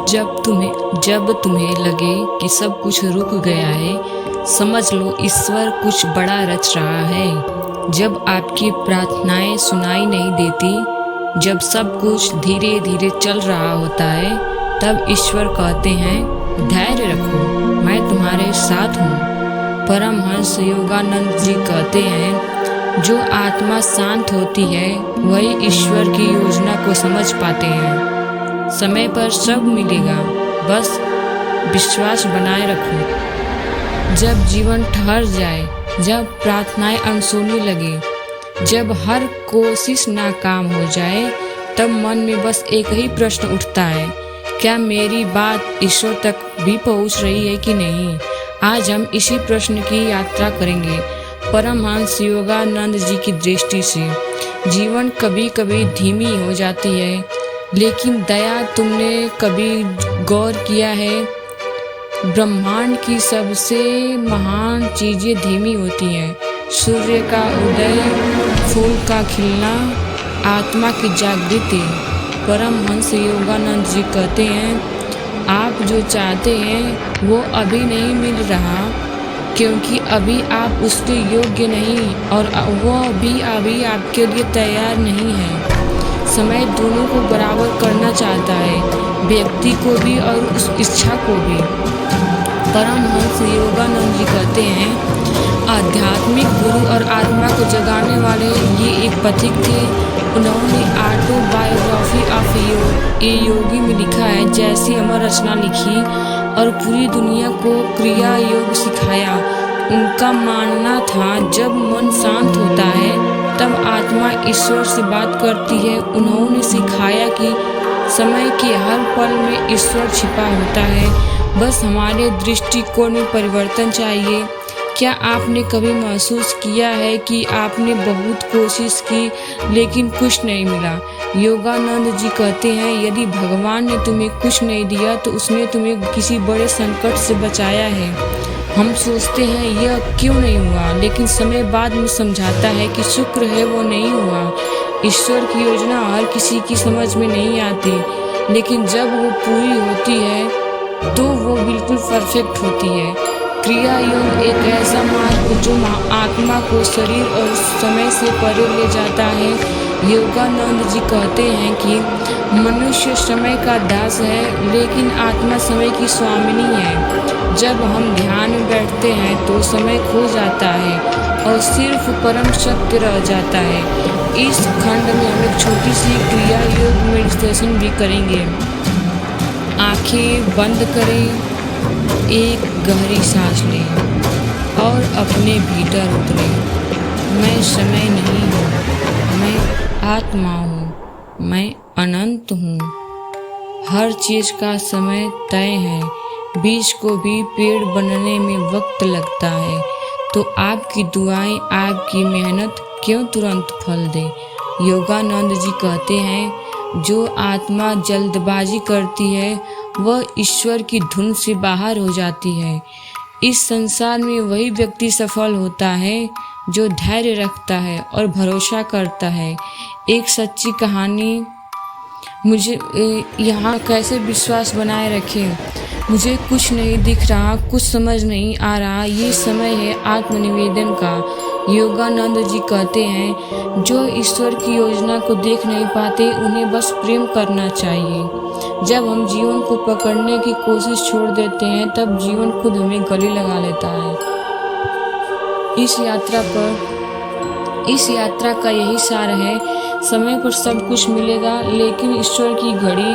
जब तुम्हें लगे कि सब कुछ रुक गया है, समझ लो ईश्वर कुछ बड़ा रच रहा है। जब आपकी प्रार्थनाएं सुनाई नहीं देती, जब सब कुछ धीरे धीरे चल रहा होता है, तब ईश्वर कहते हैं धैर्य रखो, मैं तुम्हारे साथ हूँ। परमहंस योगानंद जी कहते हैं जो आत्मा शांत होती है वही ईश्वर की योजना को समझ पाते हैं। समय पर सब मिलेगा, बस विश्वास बनाए रखो। जब जीवन ठहर जाए, जब प्रार्थनाएं अनसुनी लगे, जब हर कोशिश नाकाम हो जाए, तब मन में बस एक ही प्रश्न उठता है, क्या मेरी बात ईश्वर तक भी पहुंच रही है कि नहीं। आज हम इसी प्रश्न की यात्रा करेंगे परमहंस योगानंद जी की दृष्टि से। जीवन कभी कभी धीमी हो जाती है, लेकिन दया तुमने कभी गौर किया है, ब्रह्मांड की सबसे महान चीज़ें धीमी होती हैं। सूर्य का उदय, फूल का खिलना, आत्मा की जागृति। परमहंस योगानंद जी कहते हैं आप जो चाहते हैं वो अभी नहीं मिल रहा, क्योंकि अभी आप उसके योग्य नहीं और वो भी अभी आपके लिए तैयार नहीं है। समय दोनों को बराबर करना चाहता है, व्यक्ति को भी और उस इच्छा को भी। परमहंस योगानंद जी कहते हैं आध्यात्मिक गुरु और आत्मा को जगाने वाले ये एक पथिक थे। उन्होंने ऑटोबायोग्राफी ऑफ ए योगी में लिखा है जैसी अमर रचना लिखी और पूरी दुनिया को क्रिया योग सिखाया। उनका मानना था जब मन शांत होता है तब आत्मा ईश्वर से बात करती है। उन्होंने सिखाया कि समय के हर पल में ईश्वर छिपा होता है, बस हमारे दृष्टिकोण में परिवर्तन चाहिए। क्या आपने कभी महसूस किया है कि आपने बहुत कोशिश की लेकिन कुछ नहीं मिला। योगानंद जी कहते हैं यदि भगवान ने तुम्हें कुछ नहीं दिया तो उसने तुम्हें किसी बड़े संकट से बचाया है। हम सोचते हैं यह क्यों नहीं हुआ, लेकिन समय बाद में समझाता है कि शुक्र है वो नहीं हुआ। ईश्वर की योजना हर किसी की समझ में नहीं आती, लेकिन जब वो पूरी होती है तो वो बिल्कुल परफेक्ट होती है। क्रिया योग एक ऐसा मार्ग जो आत्मा को शरीर और समय से परे ले जाता है। योगानंद जी कहते हैं कि मनुष्य समय का दास है, लेकिन आत्मा समय की स्वामिनी है। जब हम ध्यान में बैठते हैं तो समय खो जाता है और सिर्फ परम सत्य रह जाता है। इस खंड में हम एक छोटी सी क्रिया योग मेडिटेशन भी करेंगे। आंखें बंद करें, एक गहरी सांस लें और अपने भीतर उतरें। मैं समय नहीं हूँ, मैं आत्मा हूँ, मैं अनंत हूँ। हर चीज़ का समय तय है, बीज को भी पेड़ बनने में वक्त लगता है, तो आपकी दुआएं, आपकी मेहनत क्यों तुरंत फल दे। योगानंद जी कहते हैं जो आत्मा जल्दबाजी करती है वह ईश्वर की धुन से बाहर हो जाती है। इस संसार में वही व्यक्ति सफल होता है जो धैर्य रखता है और भरोसा करता है। एक सच्ची कहानी मुझे यहाँ कैसे विश्वास बनाए रखें। मुझे कुछ नहीं दिख रहा, कुछ समझ नहीं आ रहा, ये समय है आत्मनिवेदन का। योगानंद जी कहते हैं जो ईश्वर की योजना को देख नहीं पाते उन्हें बस प्रेम करना चाहिए। जब हम जीवन को पकड़ने की कोशिश छोड़ देते हैं तब जीवन खुद हमें गले लगा लेता है। इस यात्रा का यही सार है, समय पर सब कुछ मिलेगा, लेकिन ईश्वर की घड़ी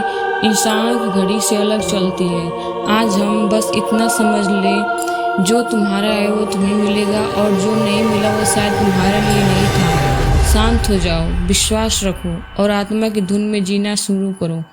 इंसानों की घड़ी से अलग चलती है। आज हम बस इतना समझ लें जो तुम्हारा है वो तुम्हें मिलेगा और जो नहीं मिला वो शायद तुम्हारे लिए नहीं था। शांत हो जाओ, विश्वास रखो और आत्मा की धुन में जीना शुरू करो।